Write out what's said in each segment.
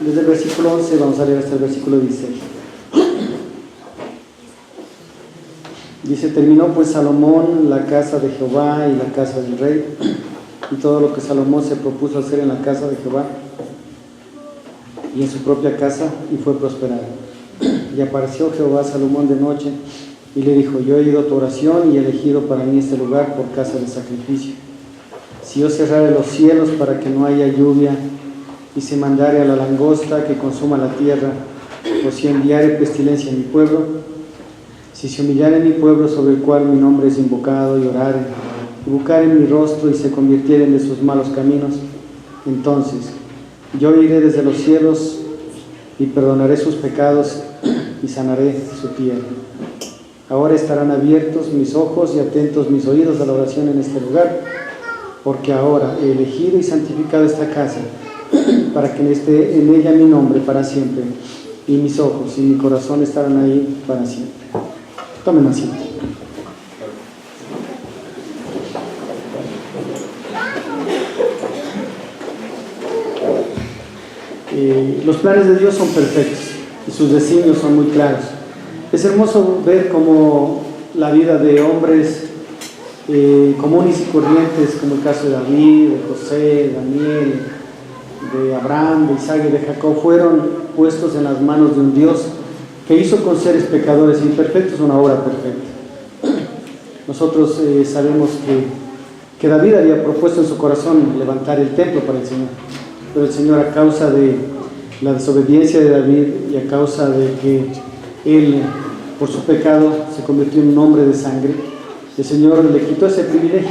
Desde el versículo 11 vamos a leer hasta el versículo 16. Dice: terminó pues Salomón la casa de Jehová y la casa del rey, y todo lo que Salomón se propuso hacer en la casa de Jehová y en su propia casa, y fue prosperado. Y apareció Jehová a Salomón de noche, y le dijo: yo he oído tu oración y he elegido para mí este lugar por casa de sacrificio. Si yo cerrare los cielos para que no haya lluvia, y se mandare a la langosta que consuma la tierra, o si enviare pestilencia en mi pueblo, si se humillare mi pueblo sobre el cual mi nombre es invocado, y orare, y buscare mi rostro, y se convirtieren de sus malos caminos, entonces yo iré desde los cielos y perdonaré sus pecados y sanaré su tierra. Ahora estarán abiertos mis ojos y atentos mis oídos a la oración en este lugar, porque ahora he elegido y santificado esta casa, para que esté en ella mi nombre para siempre, y mis ojos y mi corazón estarán ahí para siempre. Tomen asiento. Los planes de Dios son perfectos y sus designios son muy claros. Es hermoso ver cómo la vida de hombres comunes y corrientes, como el caso de David, de José, de Daniel, de Abraham, de Isaac y de Jacob, fueron puestos en las manos de un Dios que hizo con seres pecadores imperfectos una obra perfecta. Nosotros sabemos que David había propuesto en su corazón levantar el templo para el Señor, pero el Señor, a causa de la desobediencia de David y a causa de que él, por su pecado, se convirtió en un hombre de sangre, el Señor le quitó ese privilegio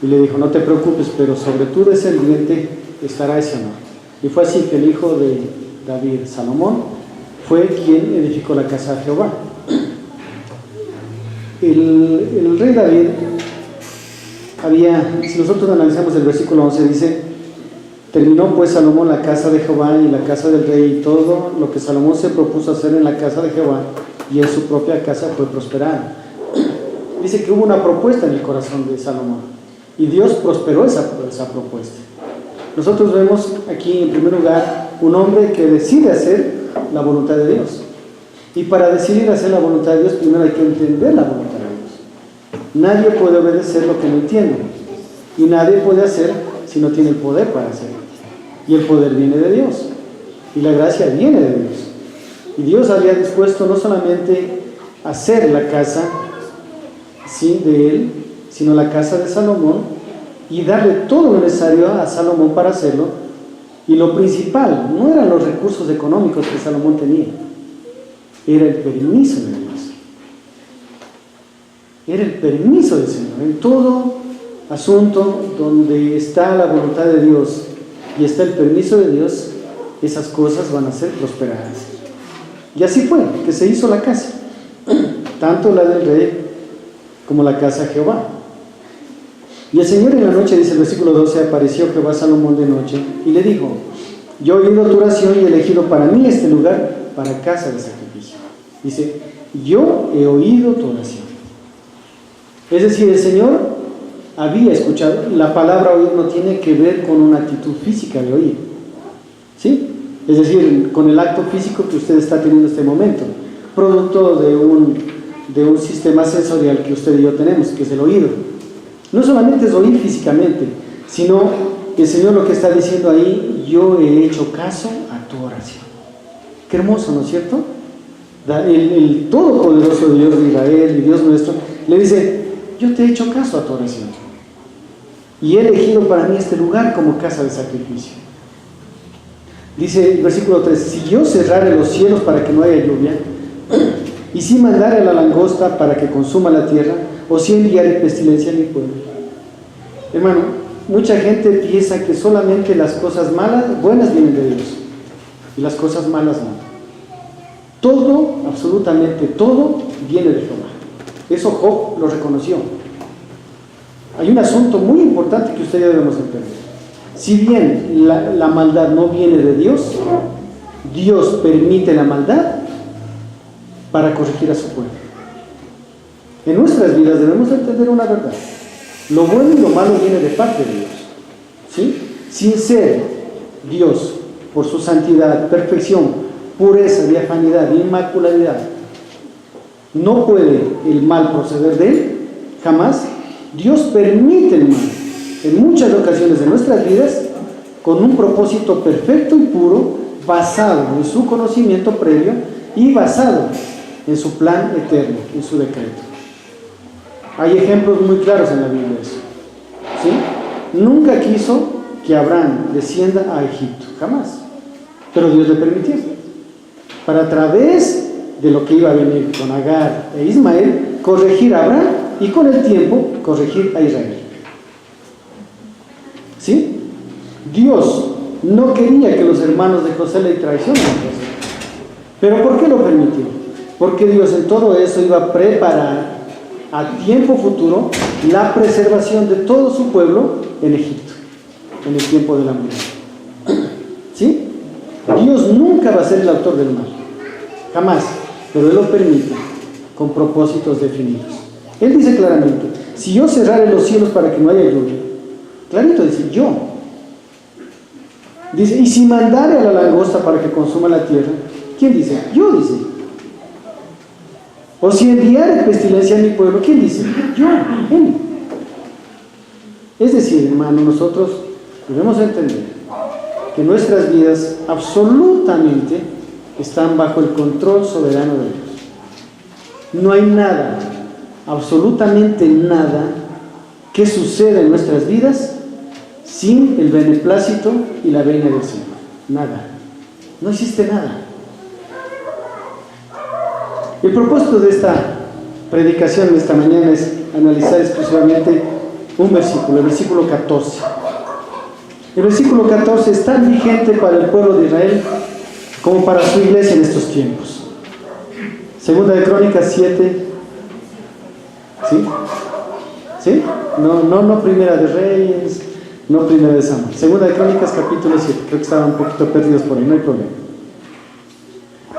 y le dijo: no te preocupes, pero sobre tu descendiente estará ese honor. Y fue así que el hijo de David, Salomón, fue quien edificó la casa de Jehová. El rey David si nosotros analizamos el versículo 11, dice: terminó pues Salomón la casa de Jehová y la casa del rey, y todo lo que Salomón se propuso hacer en la casa de Jehová y en su propia casa fue prosperado. Dice que hubo una propuesta en el corazón de Salomón y Dios prosperó esa propuesta. Nosotros vemos aquí, en primer lugar, un hombre que decide hacer la voluntad de Dios. Y para decidir hacer la voluntad de Dios, primero hay que entender la voluntad de Dios. Nadie puede obedecer lo que no entiende. Y nadie puede hacer si no tiene el poder para hacerlo. Y el poder viene de Dios. Y la gracia viene de Dios. Y Dios había dispuesto no solamente hacer la casa de él, sino la casa de Salomón, y darle todo lo necesario a Salomón para hacerlo. Y lo principal no eran los recursos económicos que Salomón tenía, era el permiso de Dios. Era el permiso del Señor. En todo asunto donde está la voluntad de Dios y está el permiso de Dios, esas cosas van a ser prosperadas. Y así fue que se hizo la casa, tanto la del rey como la casa de Jehová. Y el Señor en la noche, dice el versículo 12, apareció Jehová a Salomón de noche y le dijo: yo he oído tu oración y he elegido para mí este lugar para casa de sacrificio. Dice: yo he oído tu oración. Es decir, el Señor había escuchado. La palabra oír no tiene que ver con una actitud física de oír, ¿sí? Es decir, con el acto físico que usted está teniendo en este momento, producto de un sistema sensorial que usted y yo tenemos, que es el oído. No solamente es oír físicamente, sino que el Señor lo que está diciendo ahí: yo he hecho caso a tu oración. Qué hermoso, ¿no es cierto? El todopoderoso Dios de Israel y Dios nuestro le dice: yo te he hecho caso a tu oración y he elegido para mí este lugar como casa de sacrificio. Dice el versículo 3: si yo cerrare los cielos para que no haya lluvia, y si mandare a la langosta para que consuma la tierra, o si enviare pestilencia a mi pueblo. Hermano, mucha gente piensa que solamente las cosas buenas vienen de Dios, y las cosas malas no. Todo, absolutamente todo, viene de Jehová. Eso Job lo reconoció. Hay un asunto muy importante que usted y yo debemos entender. Si bien la maldad no viene de Dios, Dios permite la maldad para corregir a su pueblo. En nuestras vidas debemos entender una verdad. Lo bueno y lo malo viene de parte de Dios, ¿sí? Sin ser Dios, por su santidad, perfección, pureza, diafanidad, inmaculadad, no puede el mal proceder de Él, jamás. Dios permite el mal en muchas ocasiones de nuestras vidas con un propósito perfecto y puro, basado en su conocimiento previo y basado en su plan eterno, en su decreto. Hay ejemplos muy claros en la Biblia de eso, ¿sí? Nunca quiso que Abraham descienda a Egipto, jamás, pero Dios le permitió, para a través de lo que iba a venir con Agar e Ismael, corregir a Abraham y con el tiempo corregir a Israel, ¿sí? Dios no quería que los hermanos de José le traicionaran, pero ¿por qué lo permitió? Porque Dios en todo eso iba a preparar a tiempo futuro la preservación de todo su pueblo en Egipto, en el tiempo de la hambruna, ¿sí? Dios nunca va a ser el autor del mal, jamás, pero Él lo permite con propósitos definidos. Él dice claramente: si yo cerrare los cielos para que no haya lluvia, clarito dice yo. Dice: y si mandare a la langosta para que consuma la tierra, ¿quién dice? Yo, dice. O si enviare pestilencia a mi pueblo, ¿quién dice? Yo, Él. Es decir, hermano, nosotros debemos entender que nuestras vidas absolutamente están bajo el control soberano de Dios. No hay nada, absolutamente nada, que suceda en nuestras vidas sin el beneplácito y la venia del Señor. Nada. No existe nada. El propósito de esta predicación de esta mañana es analizar exclusivamente un versículo, el versículo 14. El versículo 14 es tan vigente para el pueblo de Israel como para su iglesia en estos tiempos. Segunda de Crónicas 7. ¿Sí? ¿Sí? No Primera de Reyes, no Primera de Samuel. Segunda de Crónicas capítulo 7. Creo que estaban un poquito perdidos por ahí, no hay problema.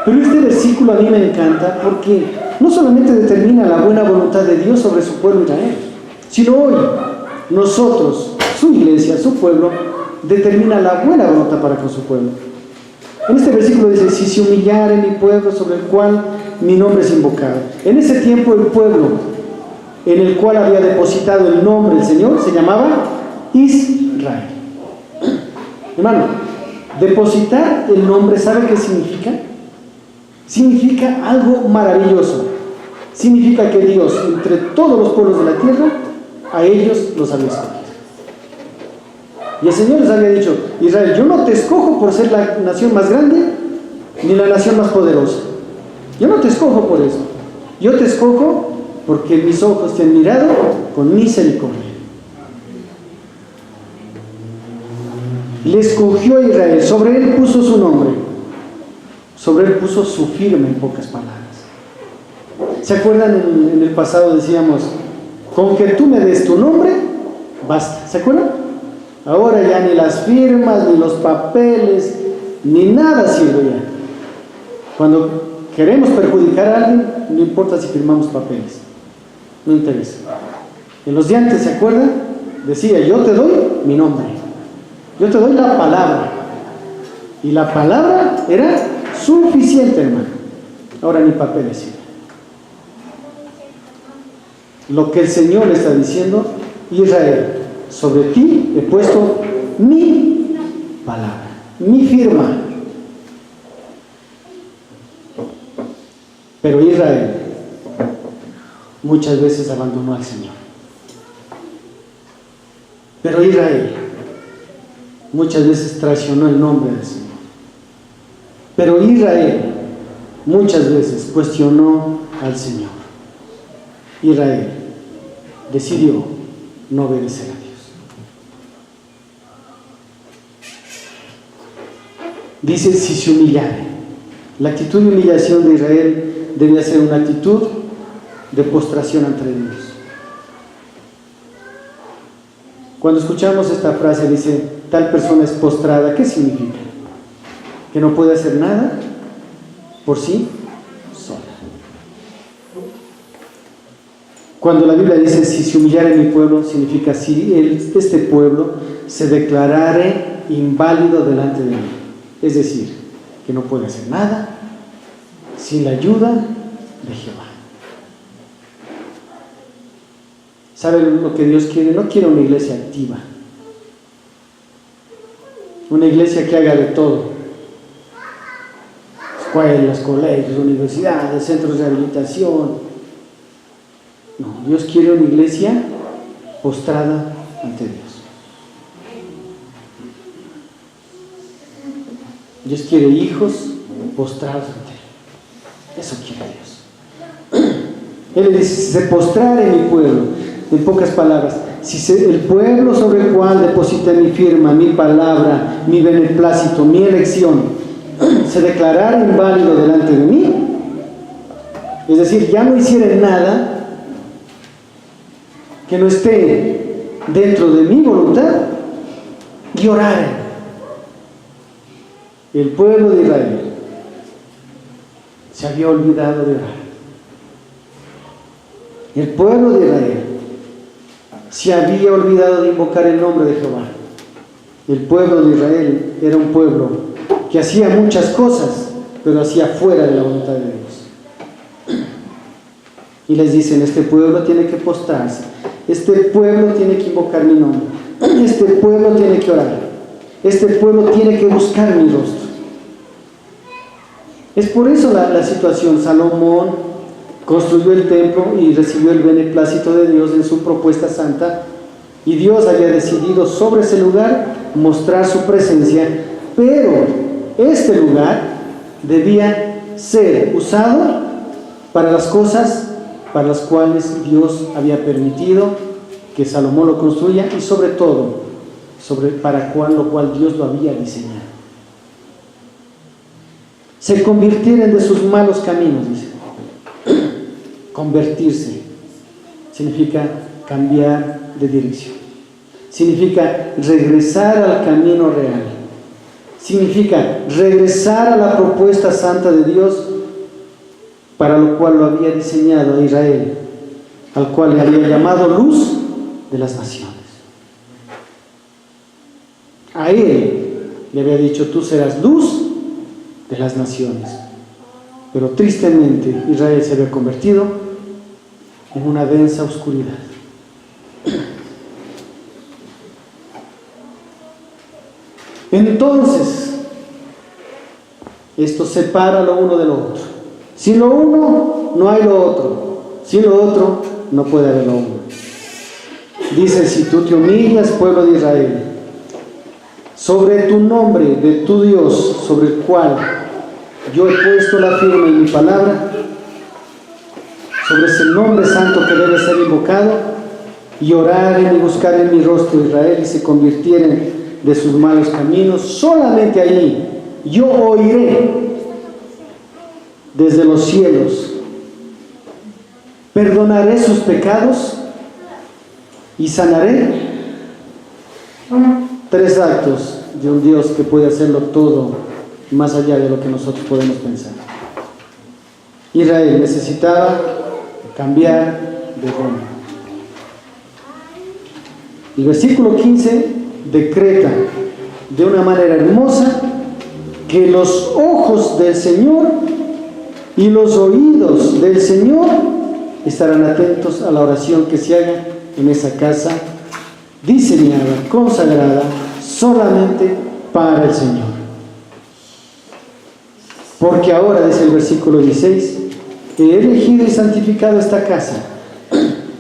Pero este versículo a mí me encanta porque no solamente determina la buena voluntad de Dios sobre su pueblo Israel, sino hoy nosotros, su iglesia, su pueblo, determina la buena voluntad para con su pueblo. En este versículo dice: si se humillare mi pueblo sobre el cual mi nombre es invocado. En ese tiempo el pueblo en el cual había depositado el nombre del Señor se llamaba Israel. Hermano, depositar el nombre, ¿sabe qué significa? Significa algo maravilloso. Significa que Dios, entre todos los pueblos de la tierra, a ellos los había escogido. Y el Señor les había dicho: Israel, yo no te escojo por ser la nación más grande ni la nación más poderosa. Yo no te escojo por eso. Yo te escojo porque mis ojos te han mirado con misericordia. Le escogió a Israel, sobre él puso su nombre, sobre él puso su firma, en pocas palabras. ¿Se acuerdan? En el pasado decíamos: con que tú me des tu nombre, basta. ¿Se acuerdan? Ahora ya ni las firmas, ni los papeles, ni nada sirve ya. Cuando queremos perjudicar a alguien, no importa si firmamos papeles, no interesa. En los de antes, ¿se acuerdan? Decía: yo te doy mi nombre, yo te doy la palabra. Y la palabra era suficiente, hermano. Ahora ni papeles sirven. Lo que el Señor le está diciendo: Israel, sobre ti he puesto mi palabra, mi firma. Pero Israel muchas veces abandonó al Señor. Pero Israel muchas veces traicionó el nombre del Señor. Pero Israel muchas veces cuestionó al Señor. Israel decidió no obedecer a Dios. Dice: si se humillare. La actitud de humillación de Israel debía ser una actitud de postración ante Dios. Cuando escuchamos esta frase, dice: tal persona es postrada, ¿qué significa? que no puede hacer nada por sí sola. Cuando la Biblia dice, si se humillare mi pueblo, significa si este pueblo se declarare inválido delante de mí. Es decir, que no puede hacer nada sin la ayuda de Jehová. ¿Saben lo que Dios quiere? No quiere una iglesia activa. Una iglesia que haga de todo. Escuelas, colegios, universidades, centros de rehabilitación. No, Dios quiere una iglesia postrada ante Dios. Dios quiere hijos postrados ante Él. Eso quiere Dios. Él le dice, si se postrare mi pueblo, en pocas palabras, si el pueblo sobre el cual deposité mi firma, mi palabra, mi beneplácito, mi elección, se declarara inválido delante de mí, es decir, ya no hiciera nada que no esté dentro de mi voluntad, y oraren. El pueblo de Israel se había olvidado de orar. El pueblo de Israel se había olvidado de invocar el nombre de Jehová. El pueblo de Israel era un pueblo que hacía muchas cosas, pero hacía fuera de la voluntad de Dios. Y les dicen, este pueblo tiene que postrarse, este pueblo tiene que invocar mi nombre, este pueblo tiene que orar, este pueblo tiene que buscar mi rostro. Es por eso la situación. Salomón construyó el templo y recibió el beneplácito de Dios en su propuesta santa, y Dios había decidido sobre ese lugar mostrar su presencia, pero este lugar debía ser usado para las cosas para las cuales Dios había permitido que Salomón lo construya, y sobre todo para lo cual Dios lo había diseñado. Se convirtieran de sus malos caminos, dice. Convertirse significa cambiar de dirección, significa regresar al camino real, significa regresar a la propuesta santa de Dios, para lo cual lo había diseñado a Israel, al cual le había llamado luz de las naciones. A él le había dicho, tú serás luz de las naciones. Pero tristemente Israel se había convertido en una densa oscuridad. Entonces, esto separa lo uno de lo otro. Sin lo uno, no hay lo otro. Sin lo otro, no puede haber lo uno. Dice, si tú te humillas, pueblo de Israel, sobre tu nombre de tu Dios, sobre el cual yo he puesto la firma en mi palabra, sobre ese nombre santo que debe ser invocado, y oraren y buscaren mi rostro, Israel, y se convirtieren de sus malos caminos, solamente allí yo oiré desde los cielos, perdonaré sus pecados y sanaré. 3 actos de un Dios que puede hacerlo todo, más allá de lo que nosotros podemos pensar. Israel necesitaba cambiar de rumbo. El versículo 15 decreta de una manera hermosa que los ojos del Señor y los oídos del Señor estarán atentos a la oración que se haga en esa casa diseñada, consagrada solamente para el Señor. Porque ahora, dice el versículo 16, he elegido y santificado esta casa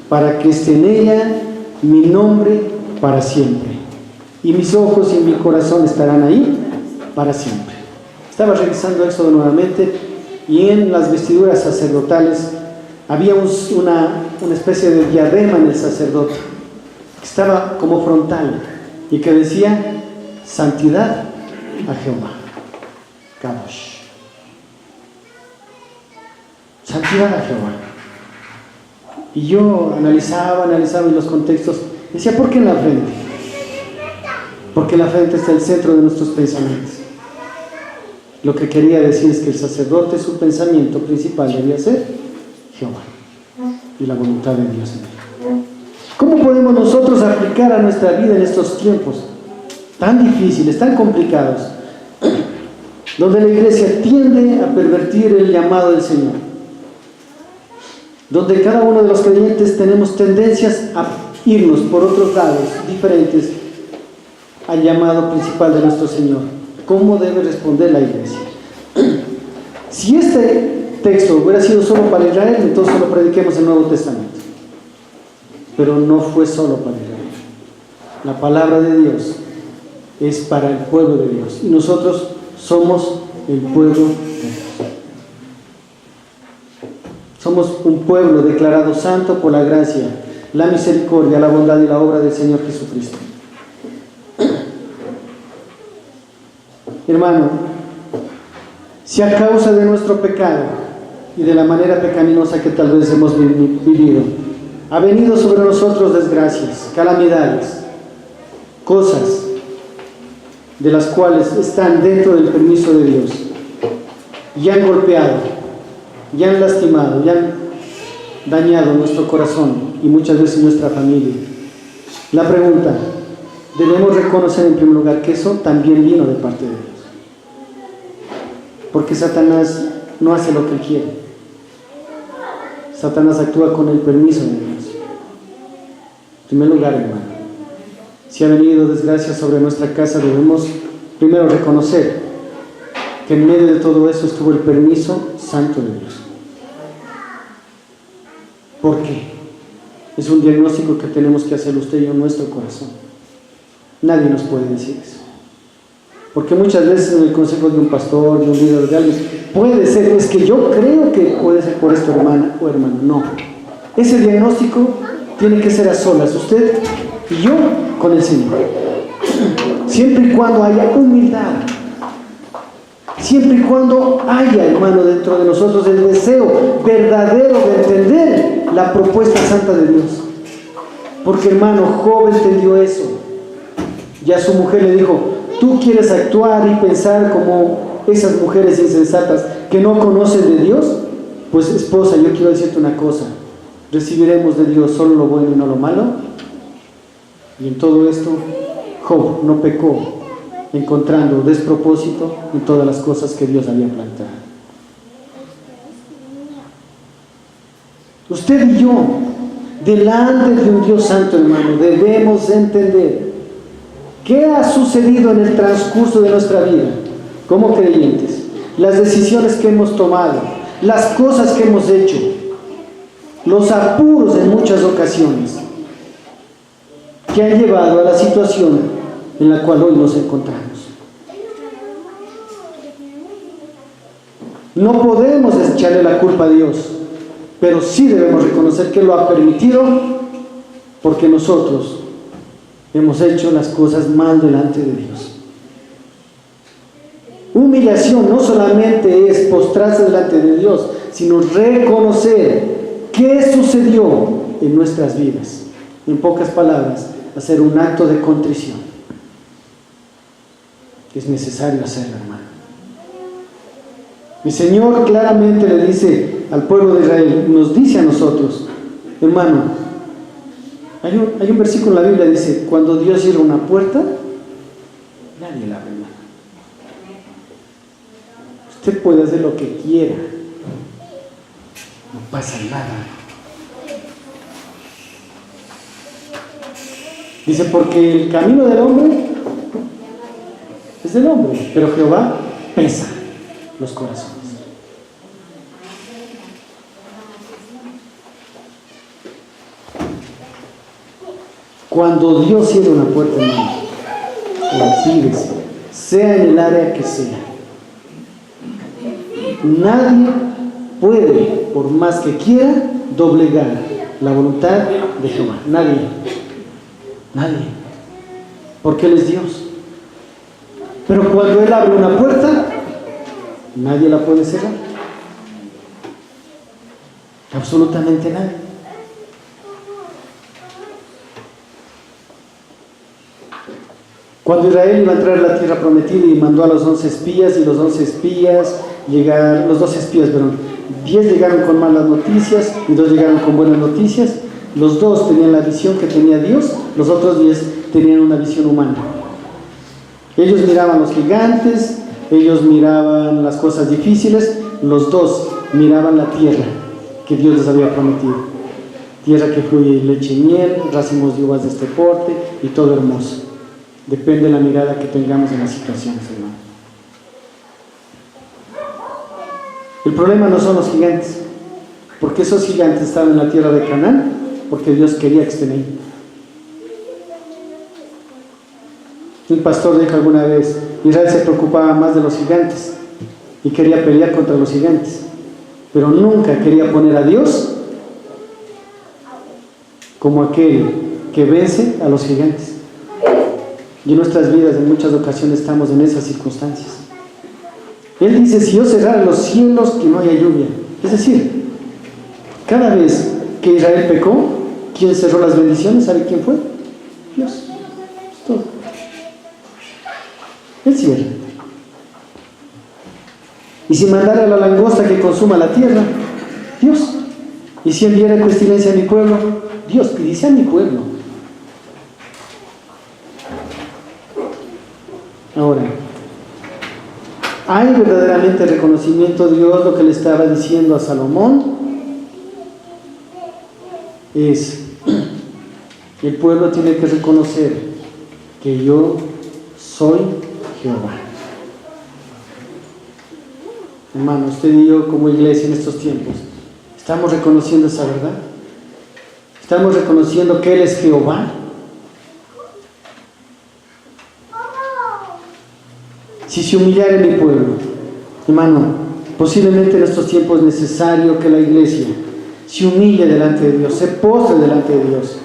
para que esté en ella mi nombre para siempre, y mis ojos y mi corazón estarán ahí para siempre. Estaba revisando Éxodo nuevamente, y en las vestiduras sacerdotales había una especie de diadema en el sacerdote, que estaba como frontal, y que decía, santidad a Jehová, Kadosh. Santidad a Jehová. Y yo analizaba en los contextos, decía, ¿por qué en la frente? Porque en la frente está el centro de nuestros pensamientos. Lo que quería decir es que el sacerdote, su pensamiento principal debía ser Jehová y la voluntad de Dios en él. ¿Cómo podemos nosotros aplicar a nuestra vida en estos tiempos tan difíciles, tan complicados, donde la iglesia tiende a pervertir el llamado del Señor, donde cada uno de los creyentes tenemos tendencias a irnos por otros lados diferentes al llamado principal de nuestro Señor? ¿Cómo debe responder la iglesia? Si este texto hubiera sido solo para Israel, entonces solo prediquemos el Nuevo Testamento. Pero no fue solo para Israel. La palabra de Dios es para el pueblo de Dios, y nosotros somos el pueblo de Dios. Somos un pueblo declarado santo por la gracia, la misericordia, la bondad y la obra del Señor Jesucristo. Hermano, si a causa de nuestro pecado y de la manera pecaminosa que tal vez hemos vivido, ha venido sobre nosotros desgracias, calamidades, cosas de las cuales están dentro del permiso de Dios, y han golpeado, y han lastimado, y han dañado nuestro corazón y muchas veces nuestra familia. La pregunta, debemos reconocer en primer lugar que eso también vino de parte de Dios, porque Satanás no hace lo que él quiere. Satanás actúa con el permiso de Dios. En primer lugar, hermano, si ha venido desgracia sobre nuestra casa, debemos primero reconocer que en medio de todo eso estuvo el permiso santo de Dios. ¿Por qué? Es un diagnóstico que tenemos que hacer usted y yo en nuestro corazón. Nadie nos puede decir eso. Porque muchas veces en el consejo de un pastor, de un líder, de alguien, puede ser, es que yo creo que puede ser por esto, hermana o hermano. No. Ese diagnóstico tiene que ser a solas, usted y yo con el Señor. Siempre y cuando haya humildad. Siempre y cuando haya, hermano, dentro de nosotros el deseo verdadero de entender la propuesta santa de Dios. Porque, hermano, Job entendió eso. Y a su mujer le dijo: tú quieres actuar y pensar como esas mujeres insensatas que no conocen de Dios. Pues, esposa, yo quiero decirte una cosa: recibiremos de Dios solo lo bueno y no lo malo. Y en todo esto, Job no pecó, encontrando despropósito en todas las cosas que Dios había plantado. Usted y yo, delante de un Dios santo, hermano, debemos entender qué ha sucedido en el transcurso de nuestra vida como creyentes, las decisiones que hemos tomado, las cosas que hemos hecho, los apuros en muchas ocasiones que han llevado a la situación en la cual hoy nos encontramos. No podemos echarle la culpa a Dios, pero sí debemos reconocer que lo ha permitido, porque nosotros hemos hecho las cosas mal delante de Dios. Humillación no solamente es postrarse delante de Dios, sino reconocer qué sucedió en nuestras vidas. En pocas palabras, hacer un acto de contrición. Es necesario hacerlo, hermano. Mi Señor claramente le dice al pueblo de Israel, nos dice a nosotros, hermano, hay un versículo en la Biblia que dice: cuando Dios cierra una puerta, nadie la abre, hermano. Usted puede hacer lo que quiera, no pasa nada. Dice: porque el camino del hombre es del hombre, pero Jehová pesa los corazones. Cuando Dios cierra una puerta, hermano, olvídese, sea en el área que sea. Nadie puede, por más que quiera, doblegar la voluntad de Jehová. Nadie. Porque Él es Dios. Pero cuando Él abre una puerta, nadie la puede cerrar. Absolutamente nadie. Cuando Israel iba a entrar a la tierra prometida y mandó a los 11 espías, y los 11 espías llegaron, los 12 espías, perdón, 10 llegaron con malas noticias y 2 llegaron con buenas noticias. Los 2 tenían la visión que tenía Dios, los otros 10 tenían una visión humana. Ellos miraban los gigantes, ellos miraban las cosas difíciles, los 2 miraban la tierra que Dios les había prometido. Tierra que fluye leche y miel, racimos de uvas de este porte y todo hermoso. Depende de la mirada que tengamos en las situaciones, hermano. El problema no son los gigantes, porque esos gigantes estaban en la tierra de Canaán, porque Dios quería que estén ahí. Un pastor dijo alguna vez, Israel se preocupaba más de los gigantes y quería pelear contra los gigantes, pero nunca quería poner a Dios como aquel que vence a los gigantes. Y en nuestras vidas en muchas ocasiones estamos en esas circunstancias. Él dice, si yo cerrara los cielos, que no haya lluvia. Es decir, cada vez que Israel pecó, ¿quién cerró las bendiciones? ¿Sabe quién fue? Dios. Es todo. Él cierra. Y si mandara a la langosta que consuma la tierra, Dios. Y si enviara pestilencia a mi pueblo, Dios. Y dice a mi pueblo. Ahora, ¿hay verdaderamente reconocimiento de Dios? Lo que le estaba diciendo a Salomón es, el pueblo tiene que reconocer que yo soy Jehová. Hermano, usted y yo como iglesia en estos tiempos, ¿estamos reconociendo esa verdad? ¿Estamos reconociendo que Él es Jehová? Si se humillara mi pueblo, hermano, posiblemente en estos tiempos es necesario que la iglesia se humille delante de Dios, se postre delante de Dios,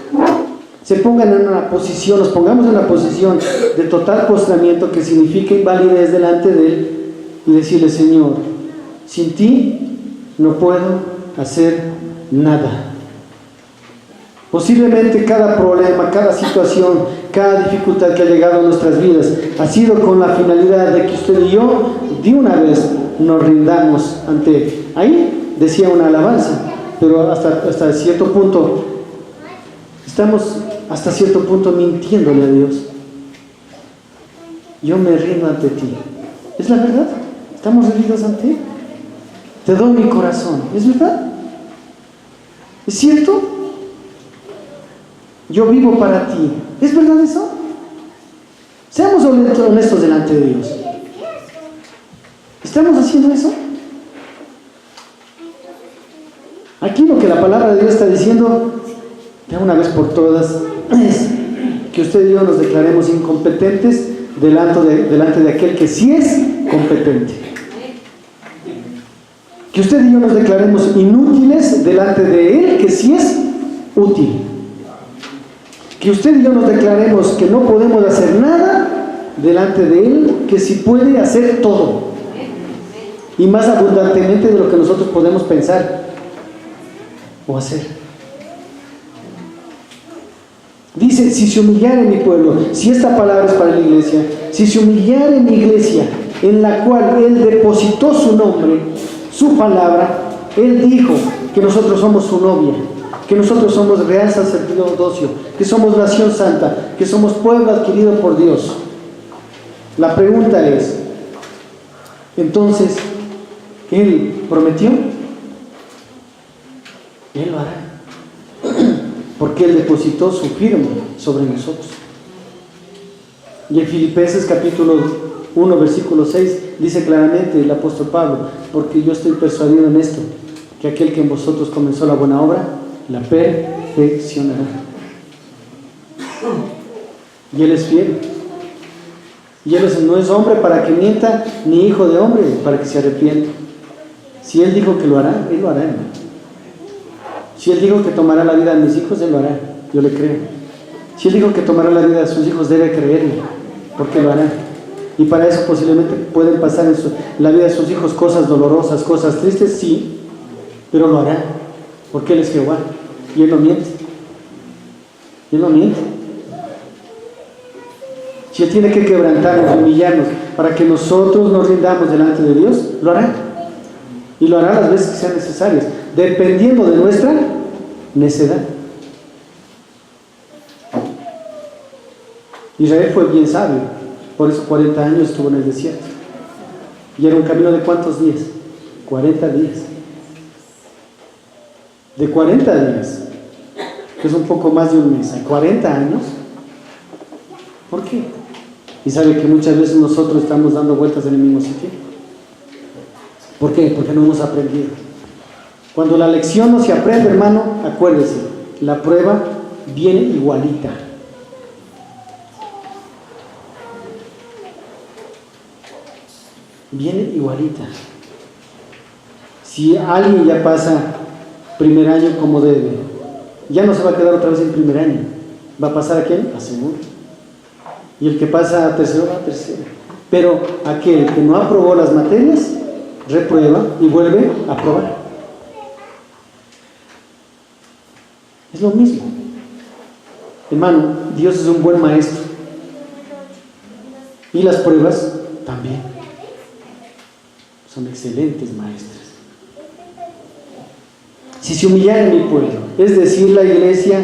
se pongan en una posición, nos pongamos en una posición de total postramiento que significa invalidez delante de Él y decirle, Señor, sin ti no puedo hacer nada. Posiblemente cada problema, cada situación, cada dificultad que ha llegado a nuestras vidas ha sido con la finalidad de que usted y yo de una vez nos rindamos ante Él. Ahí decía una alabanza, pero hasta cierto punto estamos hasta cierto punto mintiéndole a Dios. Yo me rindo ante ti. ¿Es la verdad? ¿Estamos rendidos ante Él? Te doy mi corazón. ¿Es verdad? ¿Es cierto? Yo vivo para ti. ¿Es verdad eso? Seamos honestos delante de Dios. ¿Estamos haciendo eso? Aquí lo que la palabra de Dios está diciendo, de una vez por todas, es que usted y yo nos declaremos incompetentes delante de aquel que sí es competente. Que usted y yo nos declaremos inútiles delante de Él que sí es útil. Que usted y yo nos declaremos que no podemos hacer nada delante de Él, que sí puede hacer todo. Y más abundantemente de lo que nosotros podemos pensar o hacer. Dice, si se humillare mi pueblo, si esta palabra es para la iglesia, si se humillare mi iglesia, en la cual Él depositó su nombre, su palabra, Él dijo que nosotros somos su novia, que nosotros somos real sacerdocio, que somos nación santa, que somos pueblo adquirido por Dios. La pregunta es, entonces, Él prometió, Él lo hará, porque Él depositó su firma sobre nosotros. Y en Filipenses capítulo 1 versículo 6 dice claramente el apóstol Pablo, porque yo estoy persuadido en esto, que aquel que en vosotros comenzó la buena obra la perfeccionará. Y Él es fiel. Y Él no es hombre para que mienta, ni hijo de hombre para que se arrepienta. Si Él dijo que lo hará, Él lo hará, hermano. Si Él dijo que tomará la vida de mis hijos, Él lo hará. Yo le creo. Si Él dijo que tomará la vida de sus hijos, debe creerle, porque lo hará. Y para eso posiblemente pueden pasar en la vida de sus hijos cosas dolorosas, cosas tristes, sí, pero lo hará, porque Él es Jehová. Y Él no miente. Él no miente. Si Él tiene que quebrantarnos, humillarnos, para que nosotros nos rindamos delante de Dios, lo hará. Y lo hará las veces que sean necesarias, dependiendo de nuestra necedad. Israel fue bien sabio, por eso 40 años estuvo en el desierto. Y era un camino de ¿cuántos días? 40 días. De 40 días, que es un poco más de un mes, a 40 años. ¿Por qué? Y sabe que muchas veces nosotros estamos dando vueltas en el mismo sitio. ¿Por qué? Porque no hemos aprendido. Cuando la lección no se aprende, hermano, acuérdese, la prueba viene igualita. Viene igualita. Si alguien ya pasa primer año como debe, ya no se va a quedar otra vez en primer año. ¿Va a pasar a quién? A segundo. Y el que pasa a tercero, va a tercero. Pero aquel que no aprobó las materias, reprueba y vuelve a aprobar. Es lo mismo. Hermano, Dios es un buen maestro. Y las pruebas también. Son excelentes maestras. Si se humillara mi pueblo, es decir, la iglesia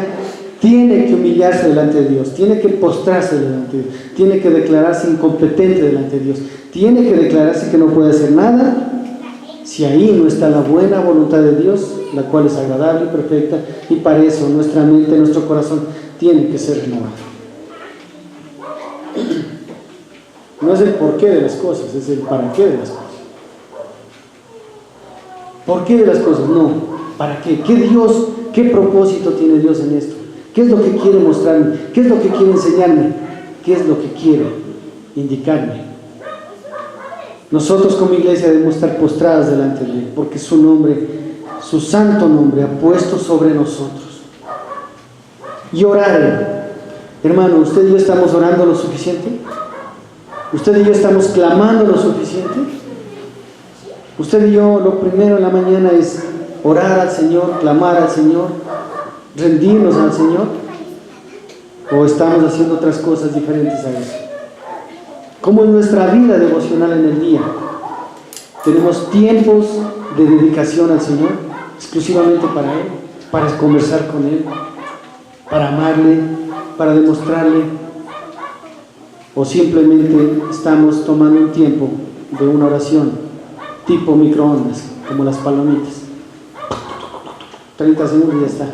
tiene que humillarse delante de Dios, tiene que postrarse delante de Dios, tiene que declararse incompetente delante de Dios, tiene que declararse que no puede hacer nada. Si ahí no está la buena voluntad de Dios, la cual es agradable y perfecta, y para eso nuestra mente, nuestro corazón tiene que ser renovado. No es el porqué de las cosas, es el para qué de las cosas. ¿Por qué de las cosas? No, ¿para qué? ¿Qué propósito tiene Dios en esto? ¿Qué es lo que quiere mostrarme? ¿Qué es lo que quiere enseñarme? ¿Qué es lo que quiere indicarme? Nosotros como iglesia debemos estar postradas delante de Él, porque su nombre, su santo nombre, ha puesto sobre nosotros. Y orar, hermano, ¿usted y yo estamos orando lo suficiente? ¿Usted y yo estamos clamando lo suficiente? Usted y yo, lo primero en la mañana es orar al Señor, clamar al Señor, rendirnos al Señor, o estamos haciendo otras cosas diferentes a eso. ¿Cómo es nuestra vida devocional en el día? Tenemos tiempos de dedicación al Señor, exclusivamente para Él, para conversar con Él, para amarle, para demostrarle, o simplemente estamos tomando un tiempo de una oración tipo microondas, como las palomitas. 30 segundos y ya está.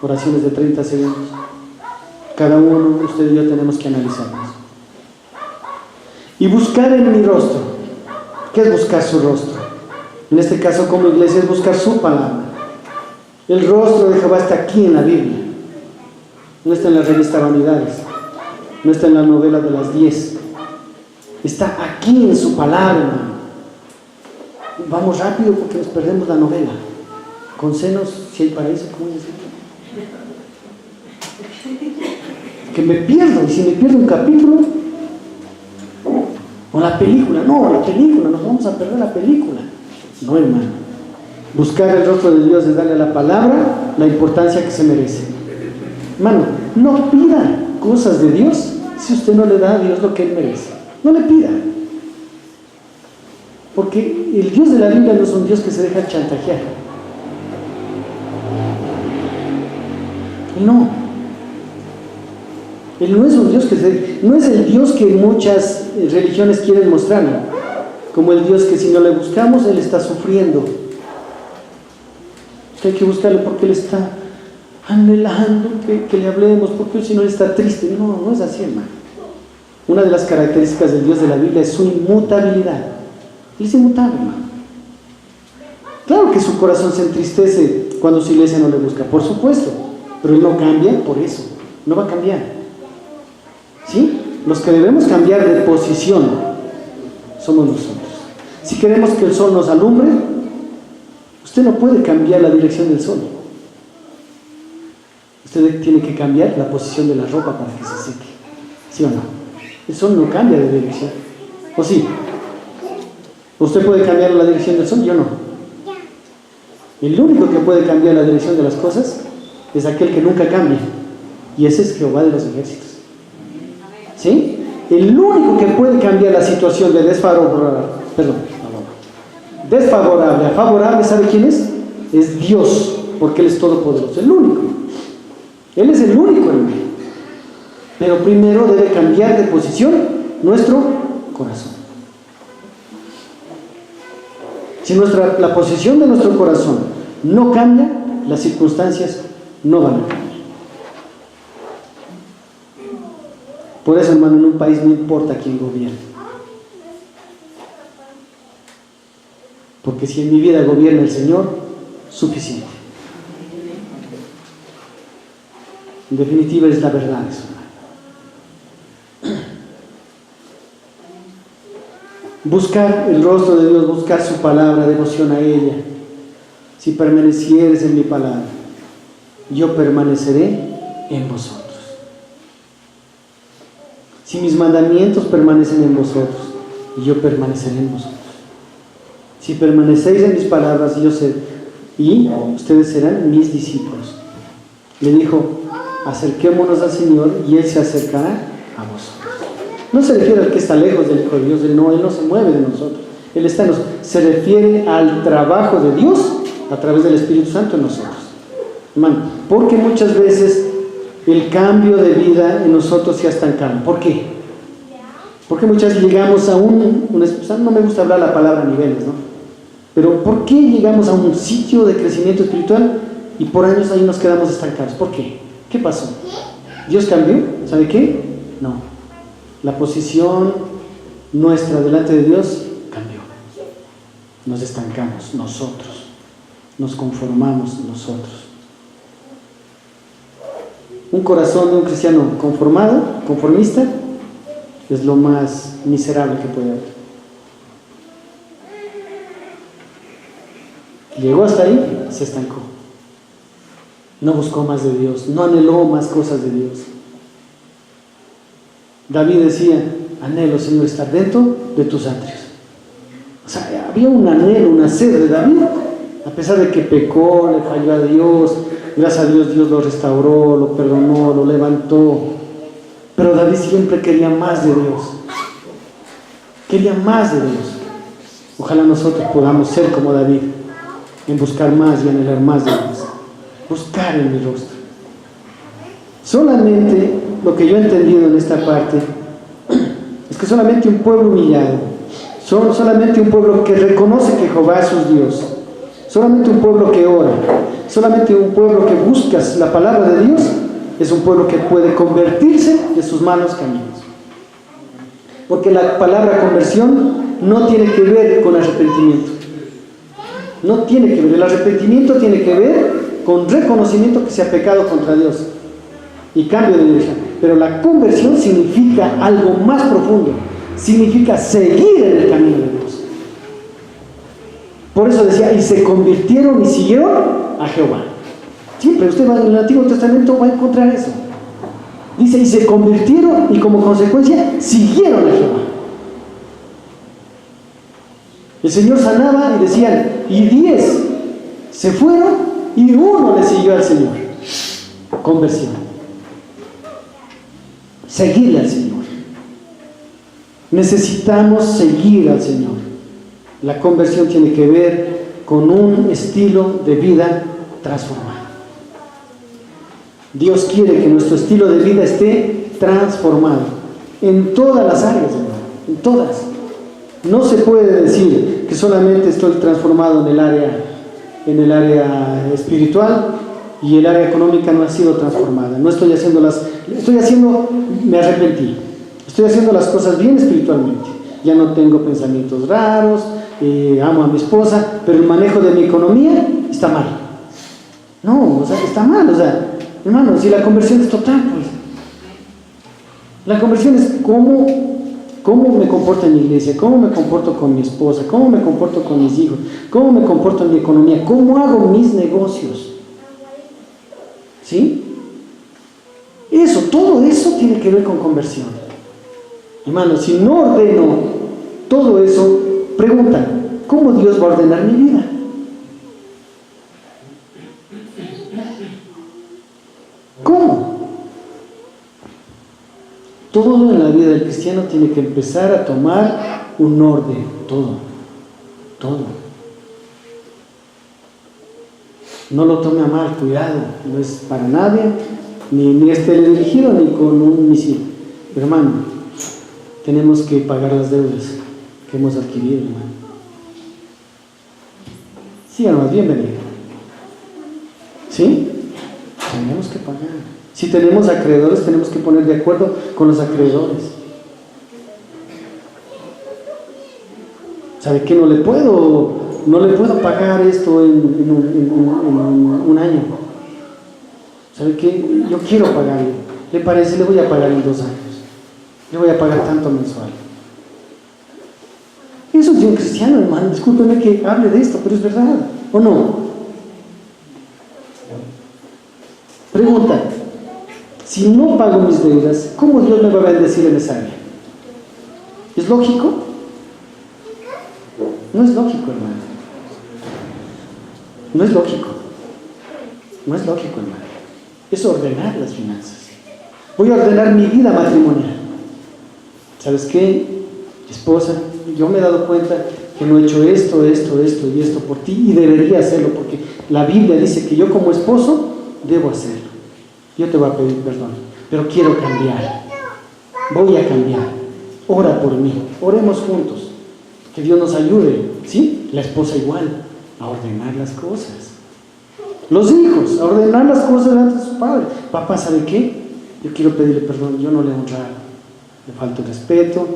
Oraciones de 30 segundos. Cada uno, usted y yo, tenemos que analizarnos. Y buscar en mi rostro. ¿Qué es buscar su rostro? En este caso, como iglesia, es buscar su palabra. El rostro de Jehová está aquí en la Biblia. No está en la revista Vanidades. No está en la novela de las 10. Está aquí en su palabra, hermano. Vamos rápido porque nos perdemos la novela. Con senos, si hay paraíso, ¿cómo decir? Que me pierdo, y si me pierdo un capítulo, o la película, nos vamos a perder la película. No, hermano. Buscar el rostro de Dios es darle a la palabra la importancia que se merece. Hermano, no pida cosas de Dios si usted no le da a Dios lo que Él merece. No le pida. Porque el Dios de la Biblia no es un Dios que se deja chantajear. No. Él no es un Dios no es el Dios que muchas religiones quieren mostrarlo, como el Dios que si no le buscamos, Él está sufriendo. Que hay que buscarlo porque Él está anhelando que le hablemos, porque si no Él está triste. No, no es así, hermano. Una de las características del Dios de la Biblia es su inmutabilidad. Él es inmutable, hermano. Claro que su corazón se entristece cuando su iglesia no le busca, por supuesto, pero Él no cambia por eso, no va a cambiar. ¿Sí? Los que debemos cambiar de posición somos nosotros. Si queremos que el sol nos alumbre, usted no puede cambiar la dirección del sol. Usted tiene que cambiar la posición de la ropa para que se seque. ¿Sí o no? El sol no cambia de dirección. ¿O sí? ¿Usted puede cambiar la dirección del sol? Yo no. El único que puede cambiar la dirección de las cosas es aquel que nunca cambia. Y ese es Jehová de los ejércitos. ¿Sí? El único que puede cambiar la situación de desfavorable a favorable, ¿sabe quién es? Es Dios, porque Él es todopoderoso, el único. Él es el único, hermano. Pero primero debe cambiar de posición nuestro corazón. Si la posición de nuestro corazón no cambia, las circunstancias no van a cambiar. Por eso, hermano, en un país no importa quién gobierne. Porque si en mi vida gobierna el Señor, suficiente. En definitiva, es la verdad eso. Buscar el rostro de Dios, buscar su palabra, devoción a ella. Si permanecieres en mi palabra, yo permaneceré en vosotros. Si mis mandamientos permanecen en vosotros, yo permaneceré en vosotros. Si permanecéis en mis palabras, yo seré, y ustedes serán mis discípulos. Le dijo, acerquémonos al Señor y Él se acercará a vosotros. No se refiere al que está lejos del Hijo de Dios, Él no se mueve de nosotros. Él está en nosotros. Se refiere al trabajo de Dios a través del Espíritu Santo en nosotros. Hermano, porque muchas veces el cambio de vida en nosotros se ha estancado. ¿Por qué? Porque muchas veces llegamos a no me gusta hablar la palabra niveles, ¿no? Pero ¿por qué llegamos a un sitio de crecimiento espiritual y por años ahí nos quedamos estancados? ¿Por qué? ¿Qué pasó? ¿Dios cambió? ¿Sabe qué? No. La posición nuestra delante de Dios cambió. Nos estancamos nosotros. Nos conformamos nosotros. Un corazón de un cristiano conformista, es lo más miserable que puede haber. Llegó hasta ahí, se estancó. No buscó más de Dios, no anheló más cosas de Dios. David decía, anhelo, Señor, estar dentro de tus atrios. O sea, había un anhelo, una sed de David, a pesar de que pecó, le falló a Dios. Gracias a Dios, Dios lo restauró, lo perdonó, lo levantó. Pero David siempre quería más de Dios. Quería más de Dios. Ojalá nosotros podamos ser como David, en buscar más y anhelar más de Dios. Buscar en mi rostro. Solamente lo que yo he entendido en esta parte es que solamente un pueblo humillado, solamente un pueblo que reconoce que Jehová es su Dios, solamente un pueblo que ora, solamente un pueblo que busca la palabra de Dios, es un pueblo que puede convertirse de sus malos caminos. Porque la palabra conversión no tiene que ver con arrepentimiento. No tiene que ver. El arrepentimiento tiene que ver con reconocimiento que se ha pecado contra Dios y cambio de dirección. Pero la conversión significa algo más profundo. Significa seguir en el camino de Dios. Por eso decía, y se convirtieron y siguieron a Jehová. Siempre usted va en el Antiguo Testamento, va a encontrar eso. Dice, y se convirtieron y como consecuencia siguieron a Jehová. El Señor sanaba y decían, y 10 se fueron y 1 le siguió al Señor. Conversión. Seguirle al Señor. Necesitamos seguir al Señor. La conversión tiene que ver con un estilo de vida transformado. Dios quiere que nuestro estilo de vida esté transformado en todas las áreas, hermano, en todas. No se puede decir que solamente estoy transformado en el área espiritual y el área económica no ha sido transformada. Me arrepentí. Estoy haciendo las cosas bien espiritualmente. Ya no tengo pensamientos raros, amo a mi esposa, pero el manejo de mi economía está mal. No, está mal, hermano, si la conversión es total, pues. La conversión es cómo me comporto en la iglesia, cómo me comporto con mi esposa, cómo me comporto con mis hijos, cómo me comporto en mi economía, cómo hago mis negocios. ¿Sí? Todo eso tiene que ver con conversión. Hermano, si no ordeno todo eso, pregunta, ¿cómo Dios va a ordenar mi vida? ¿Cómo? Todo en la vida del cristiano tiene que empezar a tomar un orden, todo. No lo tome a mal, cuidado, no es para nadie, ni es teledirigido ni con un misil. Pero hermano, tenemos que pagar las deudas que hemos adquirido, hermano. Sí, hermano, bienvenido. ¿Sí? Tenemos que pagar. Si tenemos acreedores, tenemos que poner de acuerdo con los acreedores. ¿Sabe qué? No le puedo pagar esto en un año. ¿Sabe qué? Yo quiero pagarle. ¿Le parece? Le voy a pagar en 2 años. Le voy a pagar tanto mensual. Eso es de un cristiano, hermano. Discúlpeme que hable de esto, pero es verdad. ¿O no? Pregunta. Si no pago mis deudas, ¿cómo Dios me va a bendecir en esa área? ¿Es lógico? No es lógico, hermano. No es lógico, hermano. Es ordenar las finanzas. Voy a ordenar mi vida matrimonial. ¿Sabes qué, esposa? Yo me he dado cuenta que no he hecho esto y esto por ti, y debería hacerlo, porque la Biblia dice que yo como esposo debo hacerlo. Yo te voy a pedir perdón, pero quiero cambiar. Voy a cambiar. Ora por mí. Oremos juntos. Que Dios nos ayude, ¿sí? La esposa igual, a ordenar las cosas. Los hijos, a ordenar las cosas delante de su padre. Papá, ¿sabe qué? Yo quiero pedirle perdón, yo no le he honrado. Le falta el respeto.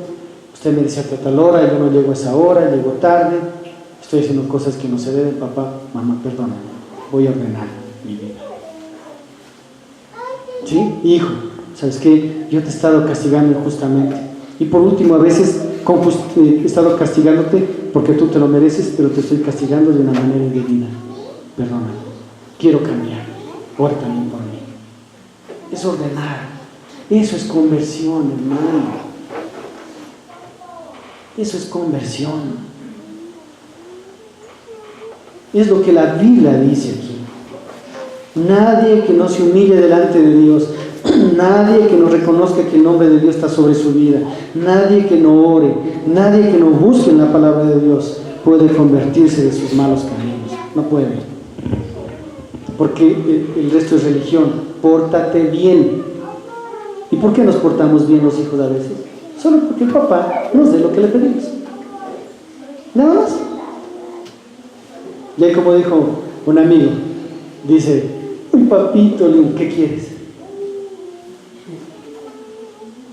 Usted me decía a tal hora, yo no llego a esa hora, llego tarde. Estoy haciendo cosas que no se deben. Papá, mamá, perdóname. Voy a ordenar mi vida. ¿Sí? Hijo, ¿sabes qué? Yo te he estado castigando injustamente. Y por último, a veces he estado castigándote porque tú te lo mereces, pero te estoy castigando de una manera indebida. Perdóname. Quiero cambiar. Ora también por mí. Es ordenar. Eso es conversión, hermano. Eso es conversión. Es lo que la Biblia dice aquí. Nadie que no se humille delante de Dios, nadie que no reconozca que el nombre de Dios está sobre su vida, nadie que no ore, nadie que no busque en la palabra de Dios puede convertirse de sus malos caminos. No puede. Porque el resto es religión. Pórtate bien. ¿Y por qué nos portamos bien los hijos a veces? Solo porque el papá nos dé lo que le pedimos. Nada más. Y ahí, como dijo un amigo, dice: uy, papito lindo, ¿qué quieres?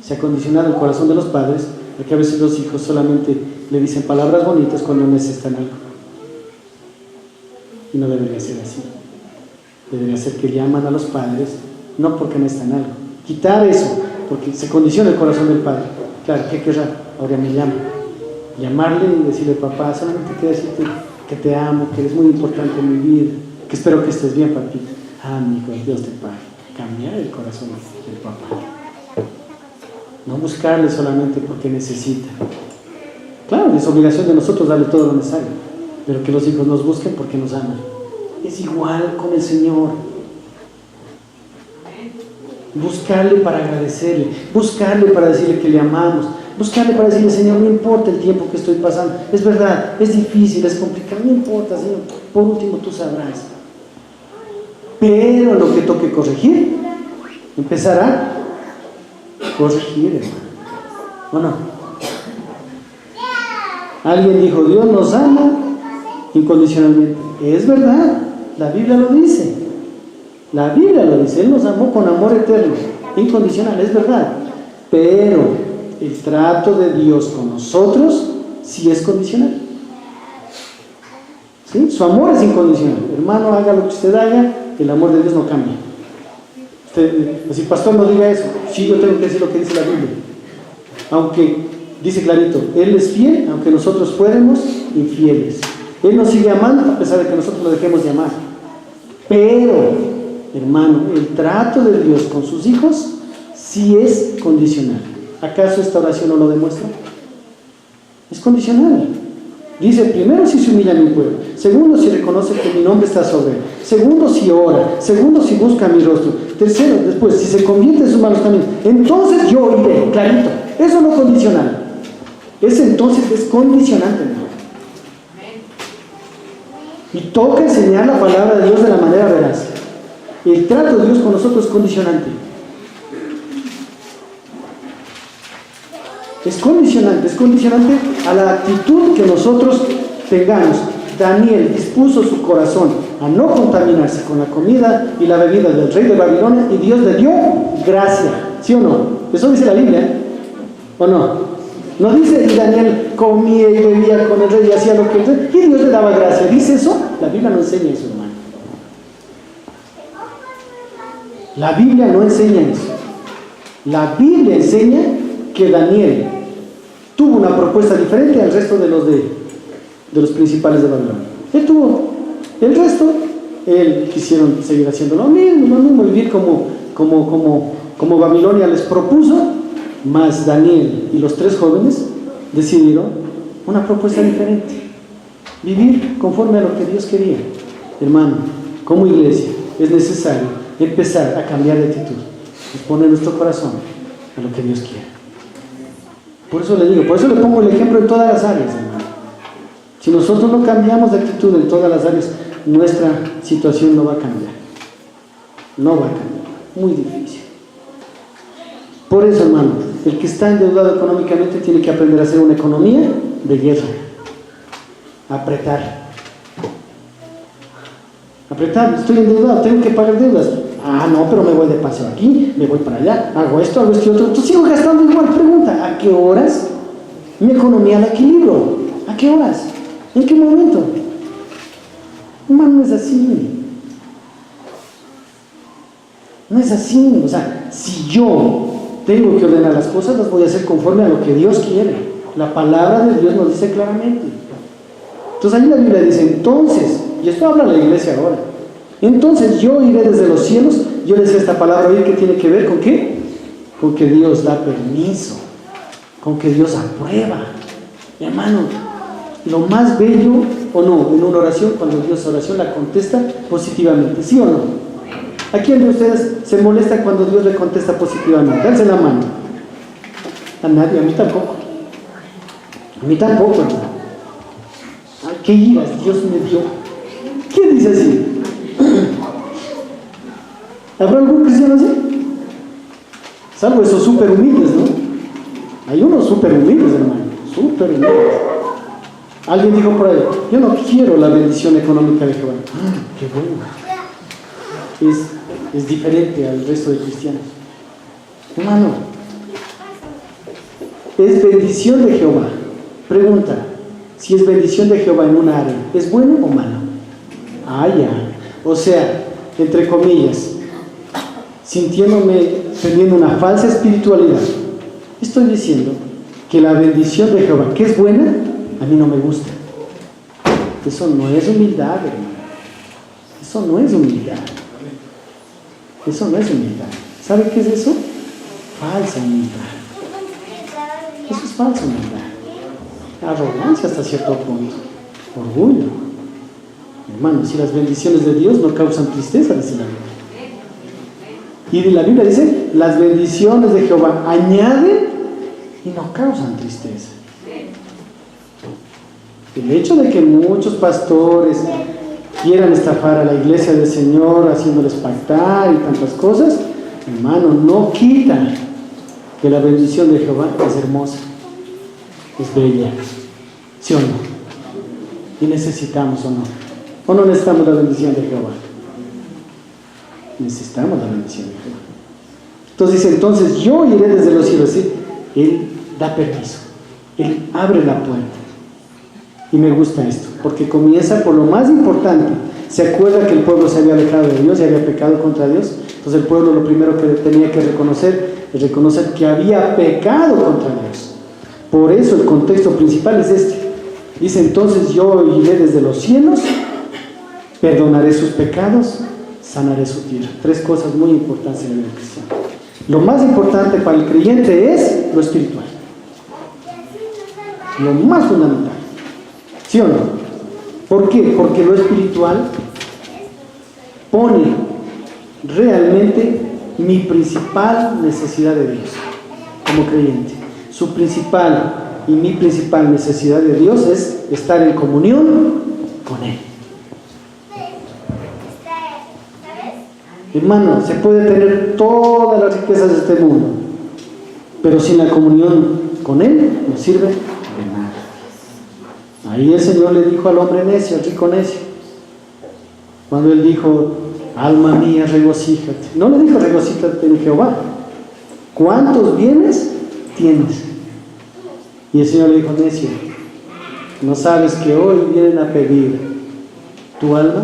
Se ha condicionado el corazón de los padres, porque a veces los hijos solamente le dicen palabras bonitas cuando necesitan algo. Y no debería ser así. Debería ser que llaman a los padres, no porque necesitan algo. Quitar eso, porque se condiciona el corazón del padre. Claro, ¿qué querrá? Ahora me llama. Llamarle y decirle: papá, solamente quiero decirte que te amo, que eres muy importante en mi vida, que espero que estés bien, papito. Ah, mi hijo, Dios te pague. Cambiar el corazón del papá. No buscarle solamente porque necesita. Claro, es obligación de nosotros darle todo lo necesario, pero que los hijos nos busquen porque nos aman. Es igual con el Señor. Buscarle para agradecerle, buscarle para decirle que le amamos, buscarle para decirle: Señor, no importa el tiempo que estoy pasando, es verdad, es difícil, es complicado, no importa, Señor, por último tú sabrás. Pero lo que toque corregir, empezará a corregir, hermano. ¿O no? Alguien dijo: Dios nos ama incondicionalmente. Es verdad, la Biblia lo dice. La Biblia lo dice. Él nos amó con amor eterno, incondicional, es verdad. Pero el trato de Dios con nosotros sí es condicional. ¿Sí? Su amor es incondicional. Hermano, haga lo que usted haga, el amor de Dios no cambia. Usted, si pastor no diga eso, sí, yo tengo que decir lo que dice la Biblia. Aunque dice clarito: Él es fiel, aunque nosotros fuéramos infieles. Él nos sigue amando a pesar de que nosotros lo dejemos de amar. Pero, hermano, el trato de Dios con sus hijos sí es condicional. ¿Acaso esta oración no lo demuestra? Es condicional. Dice, primero, si se humilla mi pueblo. Segundo, si reconoce que mi nombre está sobre él. Segundo, si ora. Segundo, si busca mi rostro. Tercero, después, si se convierte en sus manos también. Entonces yo iré, clarito. Eso no es condicional. Ese entonces es condicionante, ¿no? Y toca enseñar la palabra de Dios de la manera veraz. El trato de Dios con nosotros es condicionante. Es condicionante a la actitud que nosotros tengamos. Daniel dispuso su corazón a no contaminarse con la comida y la bebida del rey de Babilonia y Dios le dio gracia. ¿Sí o no? Eso dice la Biblia, ¿o no? No dice y Daniel comía y bebía con el rey y hacía lo que el rey, y Dios le daba gracia. ¿Dice eso? La Biblia no enseña eso, hermano. La Biblia no enseña eso. La Biblia enseña que Daniel tuvo una propuesta diferente al resto de los principales de Babilonia. Él tuvo el resto, quisieron seguir haciendo lo mismo, vivir como Babilonia les propuso, más Daniel y los 3 jóvenes decidieron una propuesta diferente, vivir conforme a lo que Dios quería. Hermano, como iglesia es necesario empezar a cambiar de actitud y poner nuestro corazón a lo que Dios quiere. Por eso le digo, por eso le pongo el ejemplo en todas las áreas, hermano. Si nosotros no cambiamos de actitud en todas las áreas, nuestra situación no va a cambiar. No va a cambiar. Muy difícil. Por eso, hermano, el que está endeudado económicamente tiene que aprender a hacer una economía de guerra. Apretar, estoy endeudado, tengo que pagar deudas. Ah, no, pero me voy de paseo aquí, me voy para allá, hago esto otro. Entonces sigo gastando igual. Pregunta, ¿a qué horas mi economía la equilibro? ¿A qué horas? ¿En qué momento? Hermano, no es así. No es así. O sea, si yo tengo que ordenar las cosas, las voy a hacer conforme a lo que Dios quiere. La palabra de Dios nos dice claramente. Entonces ahí la Biblia dice, entonces, y esto habla la iglesia ahora, entonces yo iré desde los cielos. Yo decía esta palabra hoy que tiene que ver con ¿qué? Con que Dios da permiso, con que Dios aprueba. Hermano, lo más bello, o no, en una oración, cuando Dios oración la contesta positivamente, ¿sí o no? ¿A quién de ustedes se molesta cuando Dios le contesta positivamente? Dense la mano. A nadie, a mí tampoco. A mí tampoco, hermano. Ay, qué iras Dios me dio. ¿Quién dice así? ¿Habrá algún cristiano así? Salvo esos súper humildes, ¿no? Hay unos súper humildes, hermano. Súper humildes. Alguien dijo por ahí, yo no quiero la bendición económica de Jehová. Qué bueno. Es diferente al resto de cristianos. Hermano, es bendición de Jehová. Pregunta, si es bendición de Jehová en una área, ¿es bueno o malo? Ah, ya. O sea, entre comillas, teniendo una falsa espiritualidad, estoy diciendo que la bendición de Jehová, que es buena, a mí no me gusta. Eso no es humildad, hermano. Eso no es humildad. Eso no es humildad. ¿Sabe qué es eso? Falsa humildad. Eso es falsa humildad. Arrogancia hasta cierto punto. Orgullo. Hermano, si las bendiciones de Dios no causan tristeza, dice la Biblia. Y la Biblia dice, las bendiciones de Jehová añaden y no causan tristeza. El hecho de que muchos pastores quieran estafar a la iglesia del Señor haciéndoles pactar y tantas cosas, hermano, no quita que la bendición de Jehová es hermosa, es bella, ¿sí o no? Y necesitamos o no necesitamos la bendición de Jehová. Necesitamos la bendición de Jehová. Entonces dice, entonces yo iré desde los cielos, ¿sí? Él da permiso, Él abre la puerta. Y me gusta esto, porque comienza por lo más importante. ¿Se acuerda que el pueblo se había alejado de Dios y había pecado contra Dios? Entonces el pueblo lo primero que tenía que reconocer es reconocer que había pecado contra Dios. Por eso el contexto principal es este. Dice, entonces yo iré desde los cielos, perdonaré sus pecados, sanaré su tierra. 3 cosas muy importantes en la vida cristiana. Lo más importante para el creyente es lo espiritual. Lo más fundamental. ¿Sí o no? ¿Por qué? Porque lo espiritual pone realmente mi principal necesidad de Dios como creyente. Su principal y mi principal necesidad de Dios es estar en comunión con Él. Hermano, se puede tener todas las riquezas de este mundo, pero sin la comunión con Él no sirve de nada. Ahí el Señor le dijo al hombre necio, al rico necio, cuando Él dijo: alma mía, regocíjate. No le dijo regocíjate en Jehová. ¿Cuántos bienes tienes? Y el Señor le dijo: necio, ¿no sabes que hoy vienen a pedir tu alma?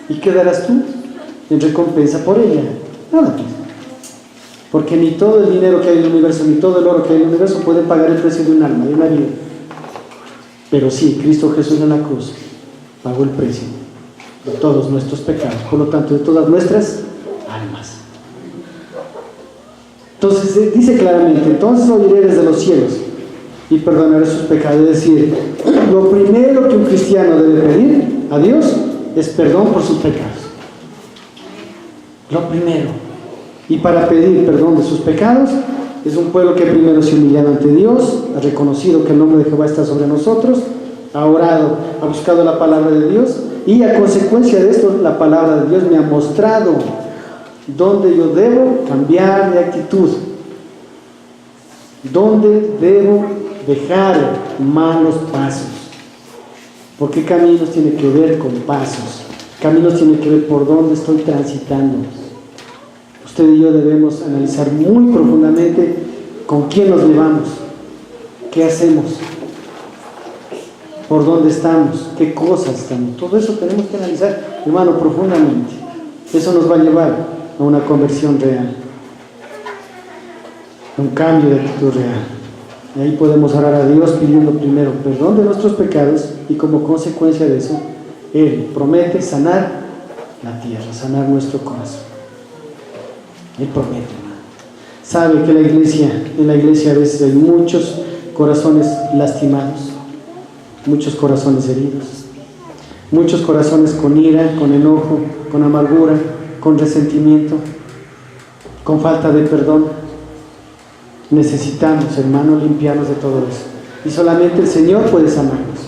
¿Y qué darás tú en recompensa por ella? Nada, pues. Porque ni todo el dinero que hay en el universo, ni todo el oro que hay en el universo puede pagar el precio de un alma, de una vida. Pero sí, Cristo Jesús en la cruz pagó el precio de todos nuestros pecados, por lo tanto de todas nuestras almas. Entonces dice claramente: entonces oiré desde los cielos y perdonaré sus pecados. Es decir, lo primero que un cristiano debe pedir a Dios es perdón por sus pecados. Lo primero. Y para pedir perdón de sus pecados, es un pueblo que primero se ha humillado ante Dios, ha reconocido que el nombre de Jehová está sobre nosotros, ha orado, ha buscado la palabra de Dios, y a consecuencia de esto, la palabra de Dios me ha mostrado dónde yo debo cambiar de actitud, dónde debo dejar malos pasos. Porque caminos tiene que ver con pasos, caminos tiene que ver por dónde estoy transitando. Usted y yo debemos analizar muy profundamente con quién nos llevamos, qué hacemos, por dónde estamos, qué cosas estamos. Todo eso tenemos que analizar, hermano, profundamente. Eso nos va a llevar a una conversión real, a un cambio de actitud real. Y ahí podemos orar a Dios pidiendo primero perdón de nuestros pecados, y como consecuencia de eso, Él promete sanar la tierra, sanar nuestro corazón. Él promete, hermano. Sabe que en la iglesia a veces hay muchos corazones lastimados, muchos corazones heridos, muchos corazones con ira, con enojo, con amargura, con resentimiento, con falta de perdón. Necesitamos, hermano, limpiarnos de todo eso. Y solamente el Señor puede sanarnos.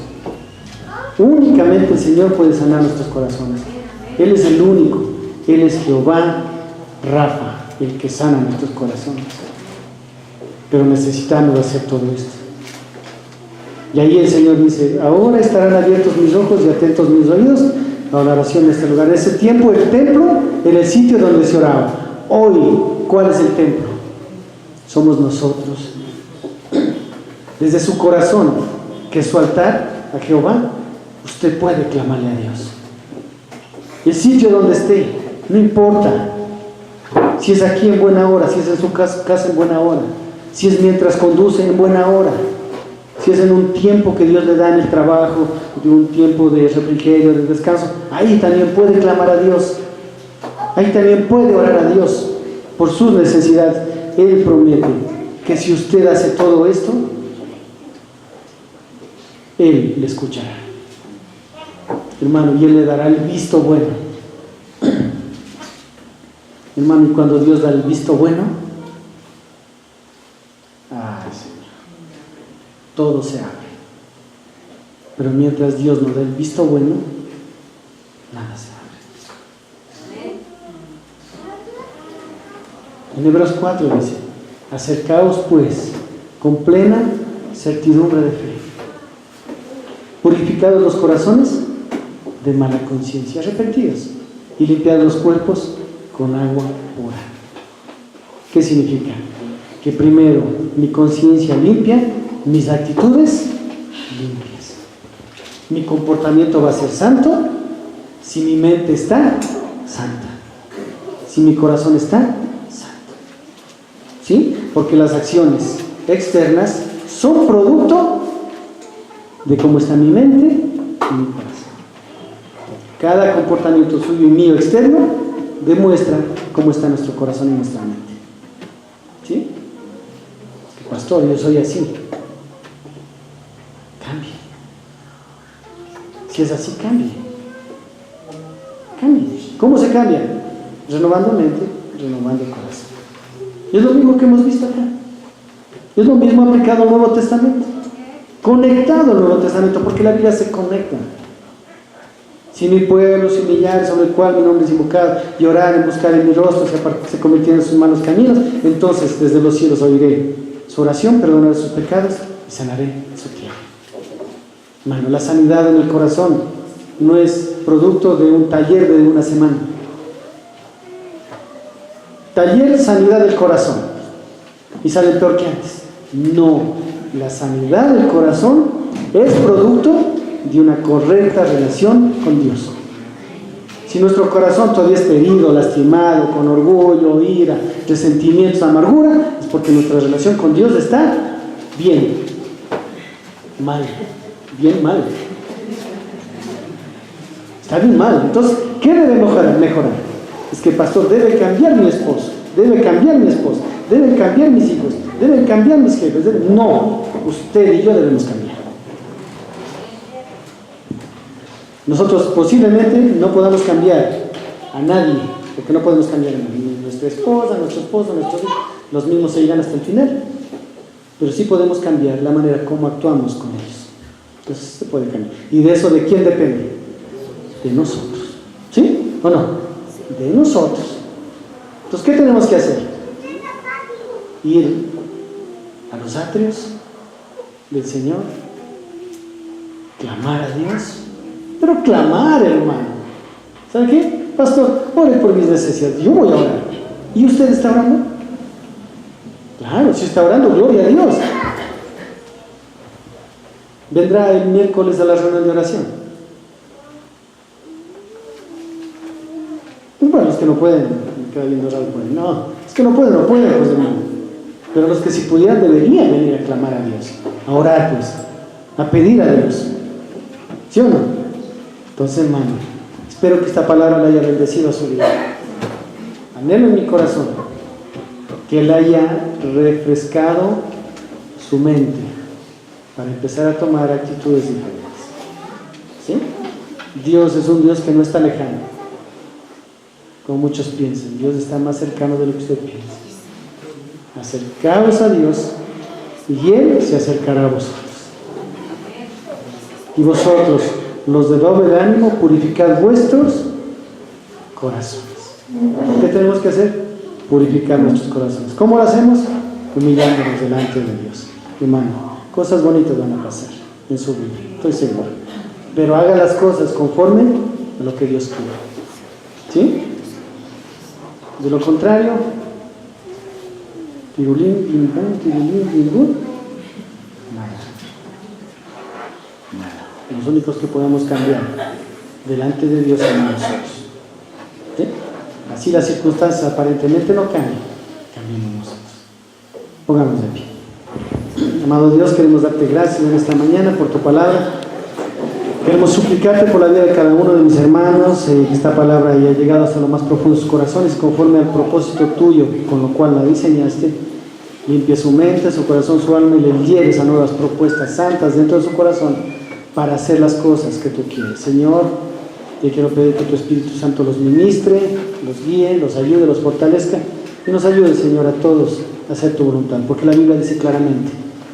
Únicamente el Señor puede sanar nuestros corazones. Él es el único. Él es Jehová Rafa, el que sana nuestros corazones. Pero necesitamos hacer todo esto. Y ahí el Señor dice: ahora estarán abiertos mis ojos y atentos mis oídos a la oración de este lugar. En ese tiempo el templo era el sitio donde se oraba. Hoy, ¿cuál es el templo? Somos nosotros. Desde su corazón, que es su altar a Jehová, usted puede clamarle a Dios. El sitio donde esté, no importa. Si es aquí en buena hora, si es en su casa en buena hora, si es mientras conduce en buena hora, si es en un tiempo que Dios le da en el trabajo, de un tiempo de refrigerio, de descanso, ahí también puede clamar a Dios, ahí también puede orar a Dios por sus necesidades. Él promete que si usted hace todo esto, Él le escuchará, hermano, y Él le dará el visto bueno. Hermano, y cuando Dios da el visto bueno, ay, Señor, todo se abre. Pero mientras Dios nos da el visto bueno, nada se abre. En Hebreos 4 dice: acercaos pues con plena certidumbre de fe, purificados los corazones de mala conciencia, arrepentidos, y limpiados los cuerpos con agua pura. ¿Qué significa? Que primero mi conciencia limpia, mis actitudes limpias. Mi comportamiento va a ser santo si mi mente está santa, si mi corazón está santo. ¿Sí? Porque las acciones externas son producto de cómo está mi mente y mi corazón. Cada comportamiento suyo y mío externo demuestra cómo está nuestro corazón y nuestra mente. ¿Sí? Pastor, yo soy así. Cambie. Si es así, cambie. Cambie. ¿Cómo se cambia? Renovando mente, renovando el corazón. Y es lo mismo que hemos visto acá. Es lo mismo aplicado al Nuevo Testamento. Conectado al Nuevo Testamento, porque la Biblia se conecta. Si mi pueblo se humillare, sobre el cual mi nombre es invocado, y orar en buscar en mi rostro, se convirtiera en sus manos caminos, entonces desde los cielos oiré su oración, perdonaré sus pecados y sanaré su tierra. Hermano, la sanidad en el corazón no es producto de un taller de una semana. Taller sanidad del corazón. Y sale peor que antes. No, la sanidad del corazón es producto de una correcta relación con Dios. Si nuestro corazón todavía está herido, lastimado, con orgullo, ira, resentimientos, amargura, es porque nuestra relación con Dios está bien mal. Bien mal. Está bien mal. Entonces, ¿qué debe mejorar? Es que, pastor, debe cambiar mi esposo, debe cambiar mi esposa, deben cambiar mis hijos, deben cambiar mis jefes. No, usted y yo debemos cambiar. Nosotros posiblemente no podamos cambiar a nadie, porque no podemos cambiar a nadie, nuestra esposa, nuestro esposo, nuestros hijos, los mismos seguirán hasta el final, pero sí podemos cambiar la manera como actuamos con ellos. Entonces se puede cambiar. ¿Y de eso de quién depende? De nosotros. ¿Sí o no? De nosotros. Entonces, ¿qué tenemos que hacer? Ir a los atrios del Señor, clamar a Dios. Pero clamar, hermano. ¿Sabe qué? Pastor, ore por mis necesidades. Yo voy a orar. ¿Y usted está orando? Claro, si está orando, gloria a Dios. Vendrá el miércoles a la reunión de oración. Bueno, los que no pueden, me queda viendo raro por ahí. No, es que no pueden, pues hermano. Pero los que si pudieran deberían venir a clamar a Dios, a orar, pues, a pedir a Dios. ¿Sí o no? Entonces, hermano, espero que esta palabra le haya bendecido a su vida. Anhelo en mi corazón que Él haya refrescado su mente para empezar a tomar actitudes diferentes. ¿Sí? Dios es un Dios que no está lejano, como muchos piensan. Dios está más cercano de lo que usted piensa. Acercaos a Dios y Él se acercará a vosotros. Y vosotros, los de doble ánimo, purificad vuestros corazones. ¿Qué tenemos que hacer? Purificar nuestros corazones. ¿Cómo lo hacemos? Humillándonos delante de Dios. Hermano, cosas bonitas van a pasar en su vida, estoy seguro. Pero haga las cosas conforme a lo que Dios quiere. ¿Sí? De lo contrario, tirulín, pim, pam, tirulín, pim, pum, nada. Los únicos que podemos cambiar delante de Dios somos nosotros. ¿Sí? Así las circunstancias aparentemente no cambian, cambiamos nosotros. Pónganos de pie. Amado Dios, queremos darte gracias en esta mañana por tu palabra. Queremos suplicarte por la vida de cada uno de mis hermanos, que esta palabra haya llegado hasta lo más profundo de sus corazones, conforme al propósito tuyo, con lo cual la diseñaste. Limpia su mente, su corazón, su alma, y le lleves a nuevas propuestas santas dentro de su corazón, para hacer las cosas que tú quieres. Señor, te quiero pedir que tu Espíritu Santo los ministre, los guíe, los ayude, los fortalezca, y nos ayude, Señor, a todos a hacer tu voluntad, porque la Biblia dice claramente,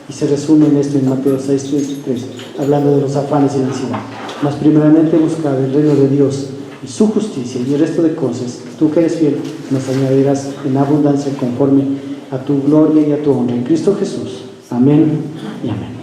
y se resume en esto en Mateo 6:33, hablando de los afanes y la ansiedad. Mas primeramente buscad el reino de Dios y su justicia, y el resto de cosas, tú que eres fiel, nos añadirás en abundancia conforme a tu gloria y a tu honra. En Cristo Jesús. Amén y amén.